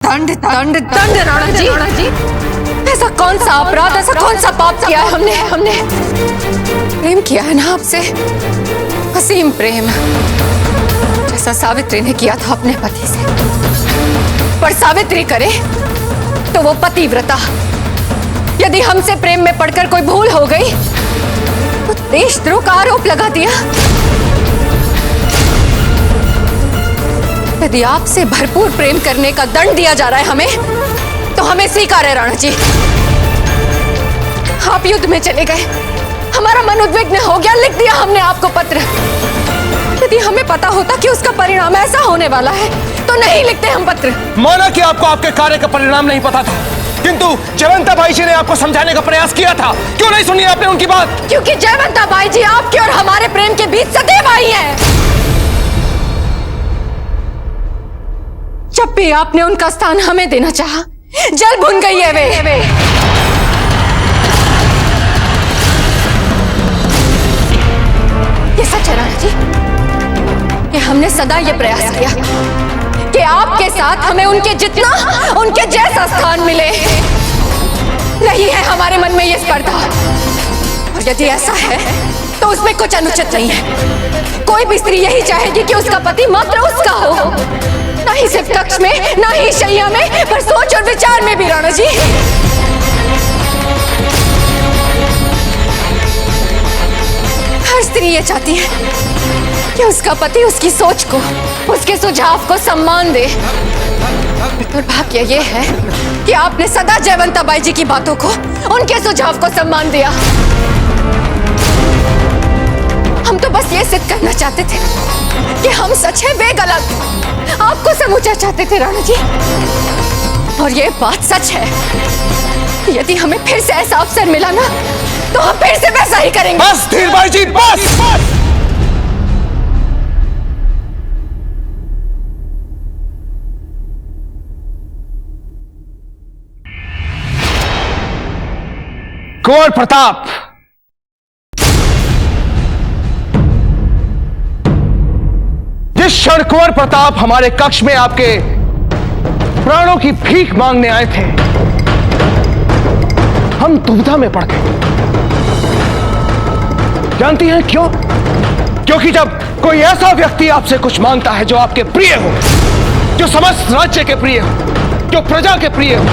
दंड दंड दंड राणा जी, ऐसा कौन सा अपराध, ऐसा कौन सा पाप किया है हमने प्रेम किया है ना आपसे, असीम प्रेम, जैसा सावित्री ने किया था अपने पति से। पर सावित्री करे तो वो पतिव्रता, यदि हमसे प्रेम में पड़कर कोई भूल हो गई तो देशद्रोह का आरोप लगा दिया। यदि आपसे भरपूर प्रेम करने का दंड दिया जा रहा है हमें, तो हमें स्वीकार है राणा जी। आप युद्ध में चले गए, हमारा मन उद्विग्न हो गया, लिख दिया हमने आपको पत्र। यदि हमें पता होता कि उसका परिणाम ऐसा होने वाला है तो नहीं लिखते हम पत्र। माना कि आपको आपके कार्य का परिणाम नहीं पता था, किंतु जयवंता बाई जी ने आपको समझाने का प्रयास किया था, क्यों नहीं सुनी आपने उनकी बात? क्योंकि जयवंता बाई जी आपके और हमारे प्रेम के बीच सदैव आई है। जब भी आपने उनका स्थान हमें देना चाहा, जल भुन गई है वे। ये सच है राणा जी कि हमने सदा ये प्रयास किया कि आपके साथ हमें उनके जितना, उनके जैसा स्थान मिले। रही है हमारे मन में ये स्पर्धा, और यदि ऐसा है तो उसमें कुछ अनुचित नहीं है। कोई भी स्त्री यही चाहेगी कि उसका पति मात्र उसका हो, ना ही सिर्फ कक्ष में, ना ही शैया में, पर सोच और विचार में भी राणा जी। हर स्त्री ये चाहती है कि उसका पति उसकी सोच को, उसके सुझाव को सम्मान दे। दुर्भाग्य ये है कि आपने सदा जयवंता बाई जी की बातों को, उनके सुझाव को सम्मान दिया। हम तो बस ये सिद्ध करना चाहते थे कि हम सच है, वे गलत। आपको समझना चाहते थे राणा जी, और ये बात सच है कि यदि हमें फिर से ऐसा अवसर मिला ना, तो हम फिर से वैसा ही करेंगे। बस धीर बाई जी, बस। कुंवर प्रताप, जिस क्षण कुंवर प्रताप हमारे कक्ष में आपके प्राणों की भीख मांगने आए थे, हम दुविधा में पड़ गए। जानती हैं क्यों? क्योंकि जब कोई ऐसा व्यक्ति आपसे कुछ मांगता है जो आपके प्रिय हो, जो समस्त राज्य के प्रिय हो, जो प्रजा के प्रिय हो,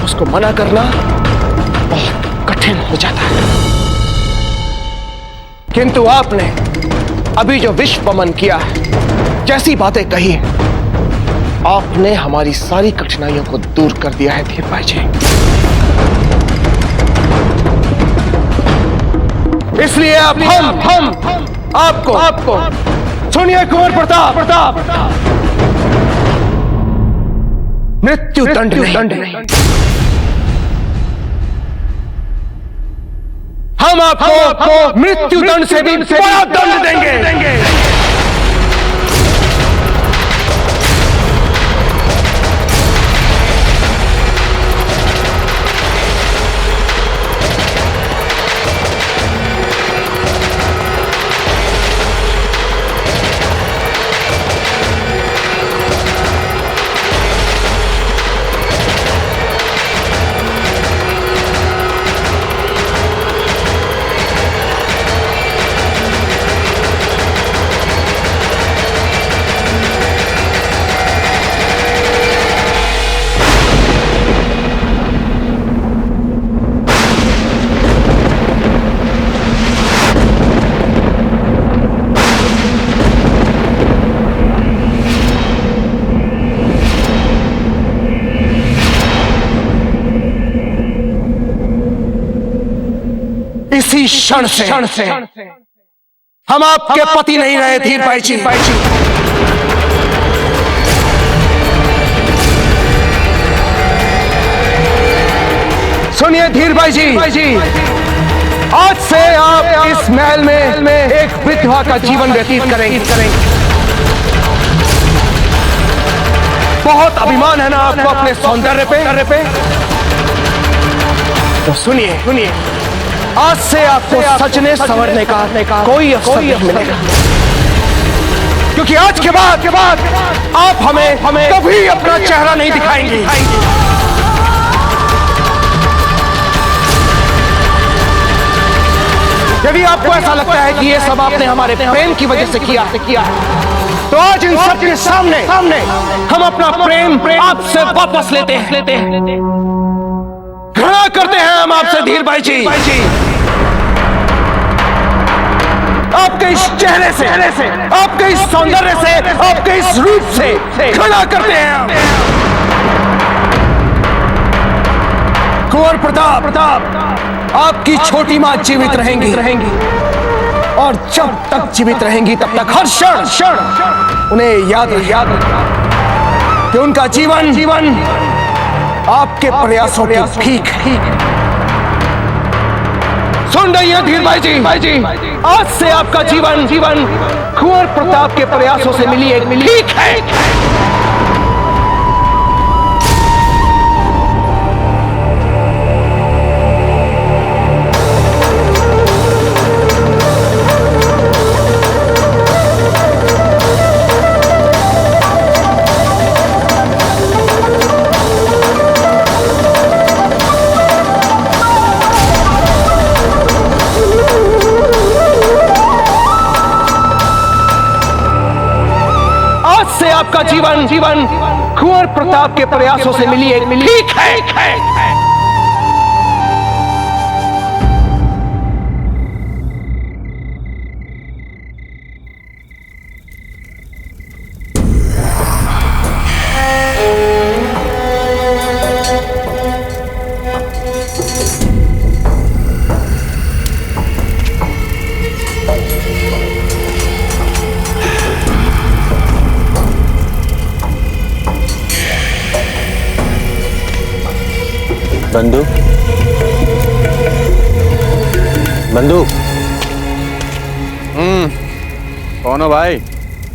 उसको मना करना बहुत कठिन हो जाता है। किंतु आपने अभी जो विश्वमन किया है, जैसी बातें कही है, आपने हमारी सारी कठिनाइयों को दूर कर दिया है धीर बाई जी। इसलिए अब हम आपको सुनिए कुंवर प्रताप, मृत्यु दंड नहीं, हम आपको मृत्यु दंड से भी बड़ा दंड देंगे। इसी क्षण से हम आपके पति नहीं रहे धीर बाई जी। सुनिए धीर बाई जी, आज से आप इस महल में एक विधवा का जीवन व्यतीत करेंगे। बहुत अभिमान है ना आपको अपने सौंदर्य पे? तो सुनिए, आज से आपको सजने संवरने का कोई अवसर नहीं मिलेगा। क्योंकि आज के बाद आप हमें कभी अपना चेहरा नहीं दिखाएंगे। यदि आपको ऐसा लगता है कि ये सब आपने हमारे प्रेम की वजह से किया है, तो आज इन सब के सामने हम अपना प्रेम आपसे वापस लेते हैं। घृणा करते हैं हम आपसे धीर भाई जी। आपके इस चेहरे से, आपके इस सौंदर्य से, आपके इस रूप से घृणा करते हैं हम। कुंवर प्रताप, आपकी छोटी मां जीवित रहेंगी और जब तक जीवित रहेंगी तब तक हर क्षण उन्हें याद रखना कि उनका जीवन आपके प्रयासों की भीख है। सुन रही हैं धीर भाई जी, आज से आपका जीवन कुंवर प्रताप के प्रयासों से मिली एक भीख है। से आपका जीवन कुंवर प्रताप के प्रयासों से मिली एक भीख है। बंदूक कौन हो भाई?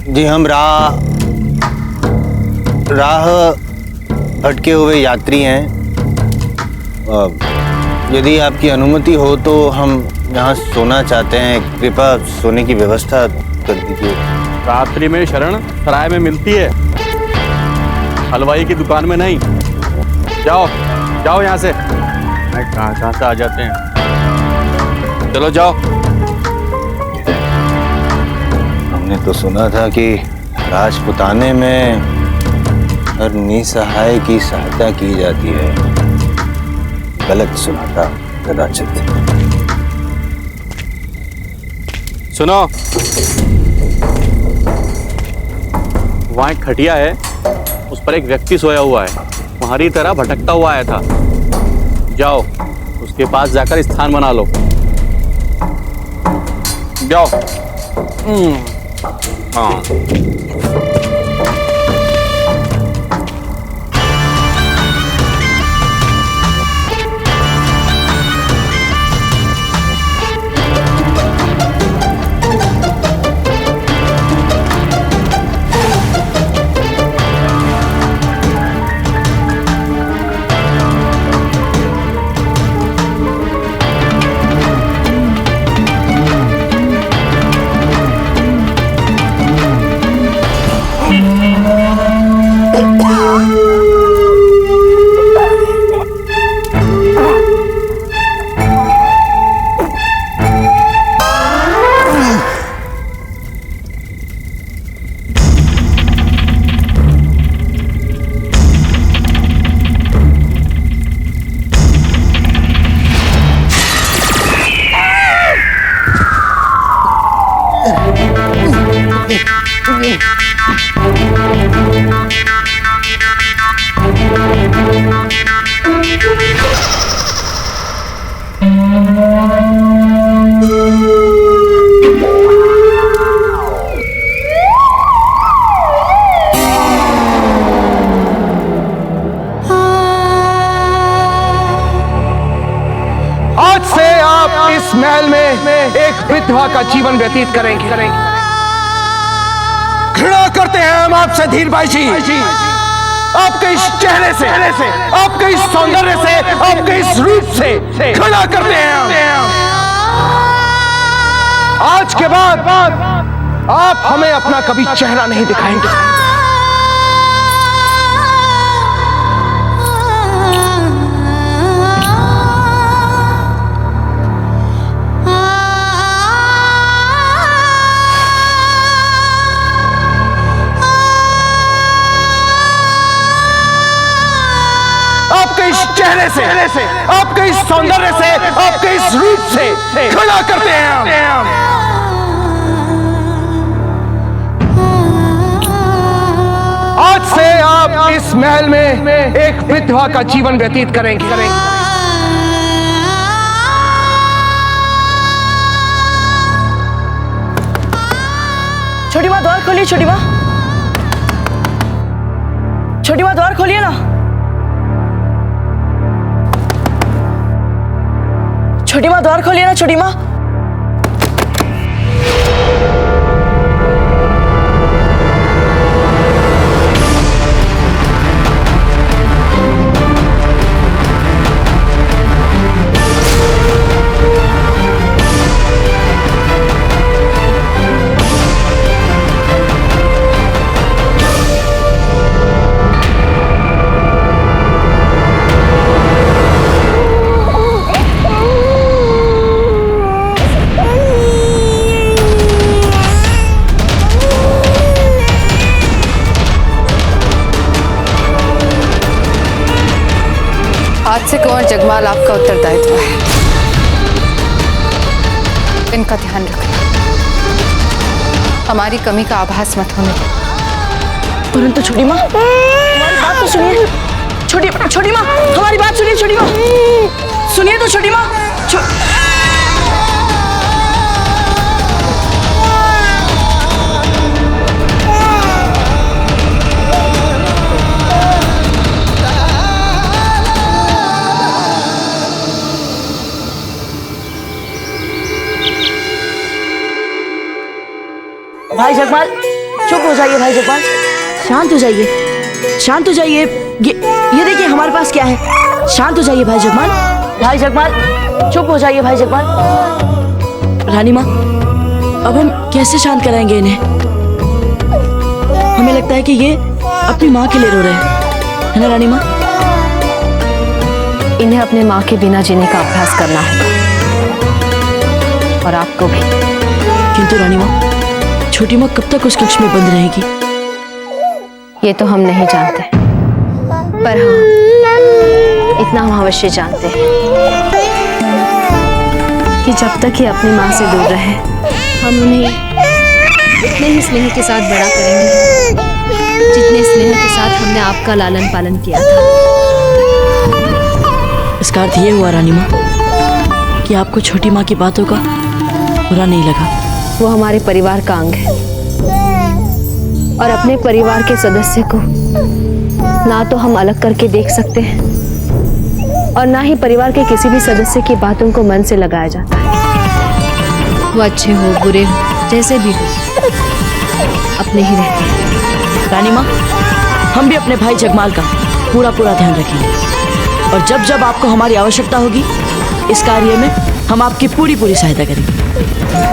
जी हम राह भटके हुए यात्री हैं। यदि आपकी अनुमति हो तो हम यहाँ सोना चाहते हैं। कृपया सोने की व्यवस्था कर दीजिए। रात्रि में शरण सराय में मिलती है, हलवाई की दुकान में नहीं। जाओ यहाँ से। कहाँ से आ जाते हैं। चलो जाओ। हमने तो सुना था कि राजपुताने में हर निसहाय की सहायता की जाती है। गलत सुना था कदाचित। सुनो, वहां एक खटिया है, उस पर एक व्यक्ति सोया हुआ है। तुम्हारी तरह भटकता हुआ आया था। जाओ उसके पास जाकर स्थान बना लो। जाओ। हाँ। इस महल में एक विधवा का जीवन व्यतीत करेंगे। घृणा करते हैं हम आपसे धीर भाई जी। आपके इस चेहरे से, आपके इस सौंदर्य से, आपके इस रूप से घृणा करते हैं हम। आज के बाद आप हमें अपना कभी चेहरा नहीं दिखाएंगे। आपके इस चेहरे से, आपके इस सौंदर्य से, आपके इस रूप से खड़ा करते हैं हम। आज से आप इस महल में एक विधवा का जीवन व्यतीत करेंगे। छोटी माँ द्वार खोलिए, छोटी माँ, छोटी माँ द्वार खोलिए ना। छोटी माँ द्वार खोलिए ना, छोटी माँ। आज से कुंवर जगमाल आपका उत्तरदायित्व है। इनका ध्यान रखना, हमारी कमी का आभास मत होने दें। परंतु छोटी माँ, हमारी बात तो सुनिए। छोटी माँ, हमारी बात सुनिए। छोटी माँ, सुनिए तो छोटी माँ। भाई जगमाल, चुप हो जाइए। भाई जगमाल, शांत हो जाइए, शांत हो जाइए। ये देखिए हमारे पास क्या है। शांत हो जाइए भाई जगमाल। भाई जगमाल, चुप हो जाइए भाई जगमाल। रानी माँ, अब हम कैसे शांत कराएंगे इन्हें? हमें लगता है कि ये अपनी माँ के लिए रो रहे हैं, है ना रानी माँ? इन्हें अपने माँ के बिना जीने का अभ्यास करना है, और आपको भी। किंतु रानी माँ, छोटी माँ कब तक उस कक्ष में बंद रहेगी? ये तो हम नहीं जानते, पर हाँ, इतना हम अवश्य जानते हैं कि जब तक ये अपनी माँ से दूर रहे, हम उन्हें उतने ही स्नेह के साथ बड़ा करेंगे जितने स्नेह के साथ हमने आपका लालन पालन किया था। इसका अर्थ ये हुआ रानी माँ कि आपको छोटी माँ की बातों का बुरा नहीं लगा। वो हमारे परिवार का अंग है, और अपने परिवार के सदस्य को ना तो हम अलग करके देख सकते हैं, और ना ही परिवार के किसी भी सदस्य की बातों को मन से लगाया जाता है। वो अच्छे हो बुरे हो जैसे भी हो, अपने ही रहते हैं। रानी माँ, हम भी अपने भाई जगमाल का पूरा ध्यान रखेंगे, और जब जब आपको हमारी आवश्यकता होगी इस कार्य में हम आपकी पूरी सहायता करेंगे।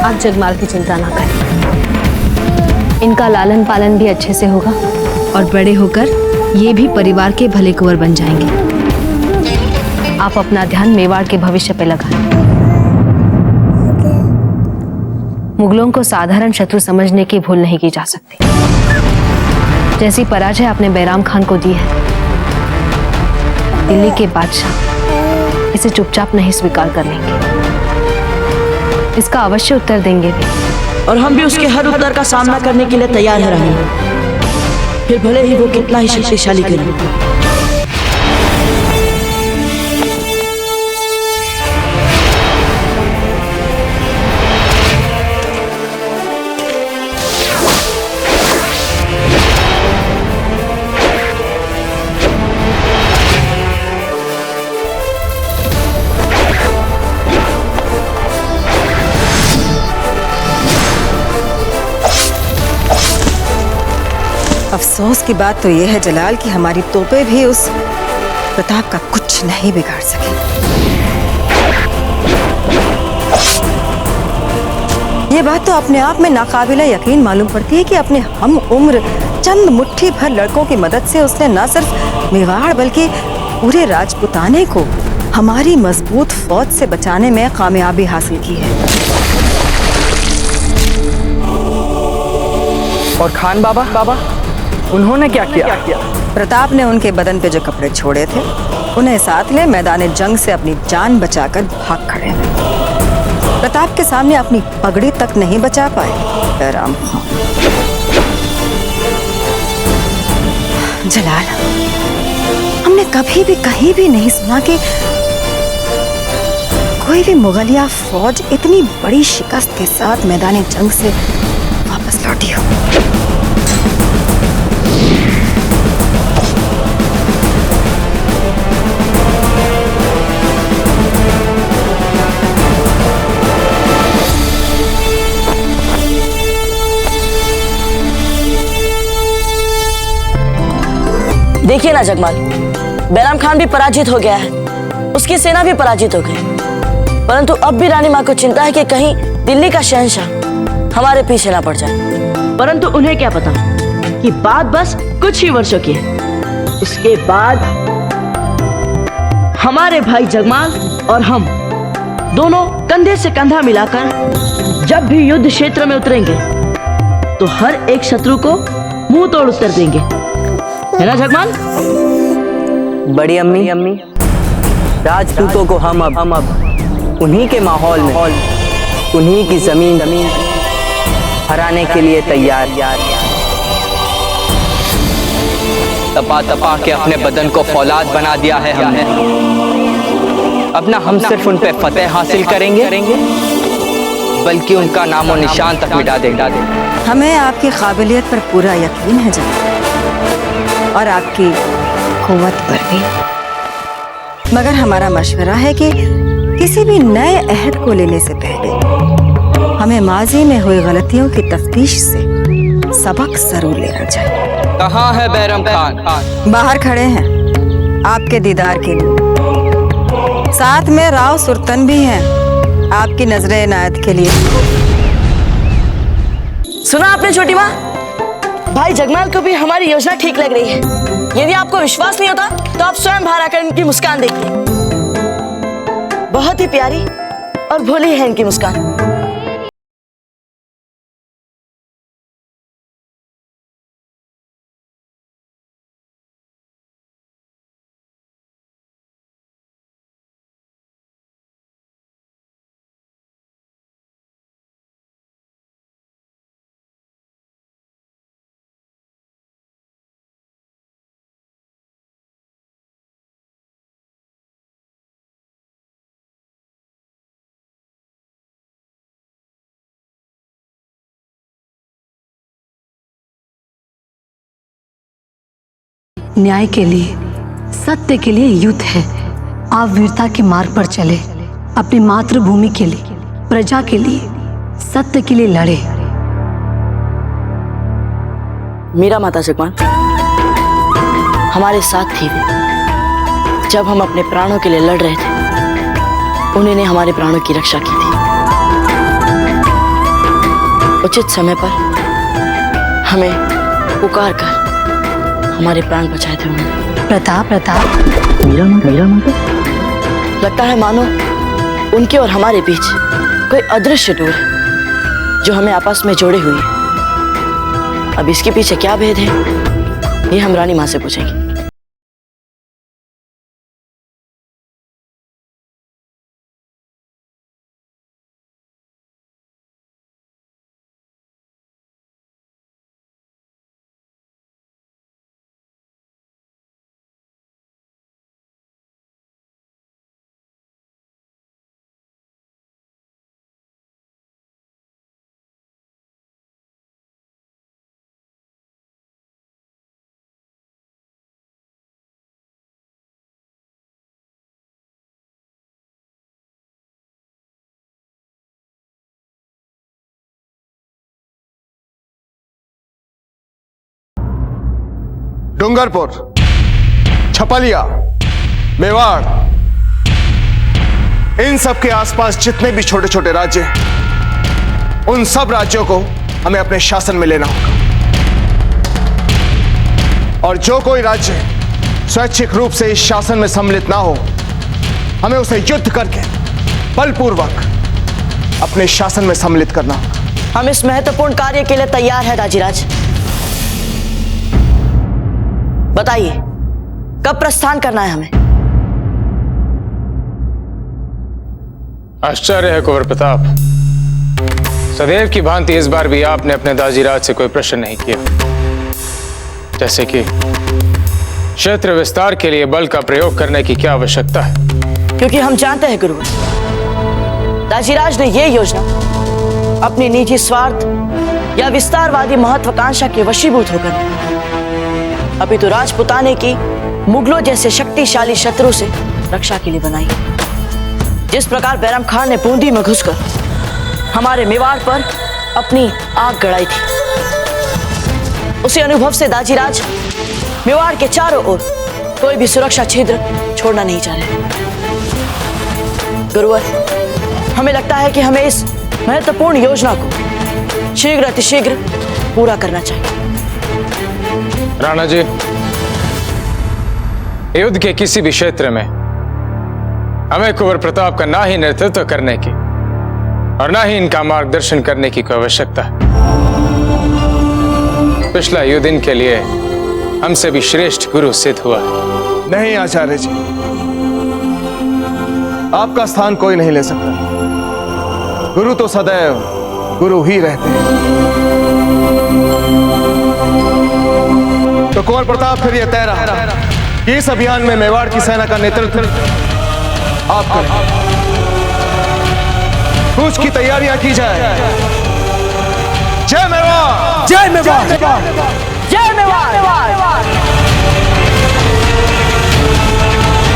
आप जगमाल की चिंता ना करें, इनका लालन पालन भी अच्छे से होगा, और बड़े होकर ये भी परिवार के भले कुंवर बन जाएंगे। आप अपना ध्यान मेवाड़ के भविष्य पे लगाएं। मुगलों को साधारण शत्रु समझने की भूल नहीं की जा सकती। जैसी पराजय आपने बैराम खान को दी है, दिल्ली के बादशाह इसे चुपचाप नहीं स्वीकार कर लेंगे, इसका अवश्य उत्तर देंगे भी। और हम भी उसके हर उत्तर का सामना करने के लिए तैयार हैं रानी, फिर भले ही वो कितना ही शक्तिशाली करें। अफसोस की बात तो यह है जलाल कि हमारी तोपें भी उस प्रताप का कुछ नहीं बिगाड़ सके। ये बात तो अपने आप में नाकाबिले यकीन मालूम पड़ती है कि अपने हम उम्र चंद मुट्ठी भर लड़कों की मदद से उसने न सिर्फ मेवाड़ बल्कि पूरे राजपुताने को हमारी मजबूत फौज से बचाने में कामयाबी हासिल की है। और खान बाबा उन्होंने क्या किया? प्रताप ने उनके बदन पे जो कपड़े छोड़े थे उन्हें साथ ले मैदान जंग से अपनी जान बचाकर भाग खड़े हुए। प्रताप के सामने अपनी पगड़ी तक नहीं बचा पाए बैराम खां। जलाल, हमने कभी भी कहीं भी नहीं सुना कि कोई भी मुगलिया फौज इतनी बड़ी शिकस्त के साथ मैदान जंग से वापस लौटी हो। देखिए ना जगमाल, बैराम खान भी पराजित हो गया है, उसकी सेना भी पराजित हो गई, परंतु अब भी रानी माँ को चिंता है कि कहीं दिल्ली का शहंशाह हमारे पीछे ना पड़ जाए। परंतु उन्हें क्या पता कि बात बस कुछ ही वर्षों की है। उसके बाद हमारे भाई जगमाल और हम दोनों कंधे से कंधा मिलाकर जब भी युद्ध क्षेत्र में उतरेंगे तो हर एक शत्रु को मुंह तोड़ उत्तर देंगे, है ना जगमाल? बड़ी अम्मी, राजपूतों को हम अब उन्हीं के माहौल में, उन्हीं की जमीन हराने के लिए तैयार। तपा के अपने बदन को फौलाद बना दिया है हमने। अब ना हम सिर्फ उन पे फतेह हासिल करेंगे बल्कि उनका नामो निशान तक मिटा देंगे। हमें आपकी काबिलियत पर पूरा यकीन है जनाब, और आपकी कुव्वत पर भी। मगर हमारा मशवरा है कि किसी भी नए अहद को लेने से पहले हमें माजी में हुई गलतियों की तफ्तीश से सबक जरूर लेना चाहिए। कहाँ है बैरम खान? बाहर खड़े हैं आपके दीदार के लिए। साथ में राव सुल्तान भी हैं आपकी नजरे इनायत के लिए। सुना आपने छोटी माँ, भाई जगमाल को भी हमारी योजना ठीक लग रही है। यदि आपको विश्वास नहीं होता तो आप स्वयं बाहर आकर इनकी मुस्कान देखिए। बहुत ही प्यारी और भोली है इनकी मुस्कान। न्याय के लिए, सत्य के लिए युद्ध है। आप वीरता के मार्ग पर चले, अपनी मातृभूमि के लिए, प्रजा के लिए, सत्य के लिए लड़े। मीरा माता जगमाल हमारे साथ थी वो। जब हम अपने प्राणों के लिए लड़ रहे थे उन्होंने हमारे प्राणों की रक्षा की थी। उचित समय पर हमें पुकार कर हमारे प्राण बचाए थे उन्होंने। प्रताप मीरा माता लगता है मानो उनके और हमारे बीच कोई अदृश्य डोर है जो हमें आपस में जोड़े हुए है। अब इसके पीछे क्या भेद है ये हम रानी माँ से पूछेंगे। डूंगरपुर, छपलिया, मेवाड़, इन सब के आसपास जितने भी छोटे छोटे राज्य हैं उन सब राज्यों को हमें अपने शासन में लेना होगा। और जो कोई राज्य स्वैच्छिक रूप से इस शासन में सम्मिलित ना हो, हमें उसे युद्ध करके बलपूर्वक अपने शासन में सम्मिलित करना होगा। हम इस महत्वपूर्ण कार्य के लिए तैयार हैं दाजीराज। बताइए कब प्रस्थान करना है हमें? आश्चर्य है कुंवर प्रताप, सदैव की भांति इस बार भी आपने अपने दाजीराज से कोई प्रश्न नहीं किया, जैसे कि क्षेत्र विस्तार के लिए बल का प्रयोग करने की क्या आवश्यकता है। क्योंकि हम जानते हैं गुरुवर, दाजीराज ने यह योजना अपनी निजी स्वार्थ या विस्तारवादी महत्वाकांक्षा के वशीभूत होकर अभी तो राजपुताने की मुगलों जैसे शक्तिशाली शत्रु से रक्षा के लिए बनाई। जिस प्रकार बैरम खान ने बूंदी में घुसकर हमारे मेवाड़ पर अपनी आग गड़ाई थी, उसी अनुभव से दाजीराज मेवाड़ के चारों ओर कोई भी सुरक्षा छिद्र छोड़ना नहीं चाह रहे। गुरुवर, हमें लगता है कि हमें इस महत्वपूर्ण योजना को शीघ्र अतिशीघ्र पूरा करना चाहिए। राणा जी, युद्ध के किसी भी क्षेत्र में हमें कुंवर प्रताप का ना ही नेतृत्व करने की और ना ही इनका मार्गदर्शन करने की कोई आवश्यकता है। पिछला युद्ध इनके लिए हमसे भी श्रेष्ठ गुरु सिद्ध हुआ है। नहीं आचार्य जी, आपका स्थान कोई नहीं ले सकता। गुरु तो सदैव गुरु ही रहते हैं। तो कुंवर प्रताप फिर यह तय रहा कि इस अभियान में मेवाड़ की सेना का नेतृत्व आप करें। कूच की तैयारियां की जाए। जय मेवाड़! जय मेवाड़! जय मेवाड़!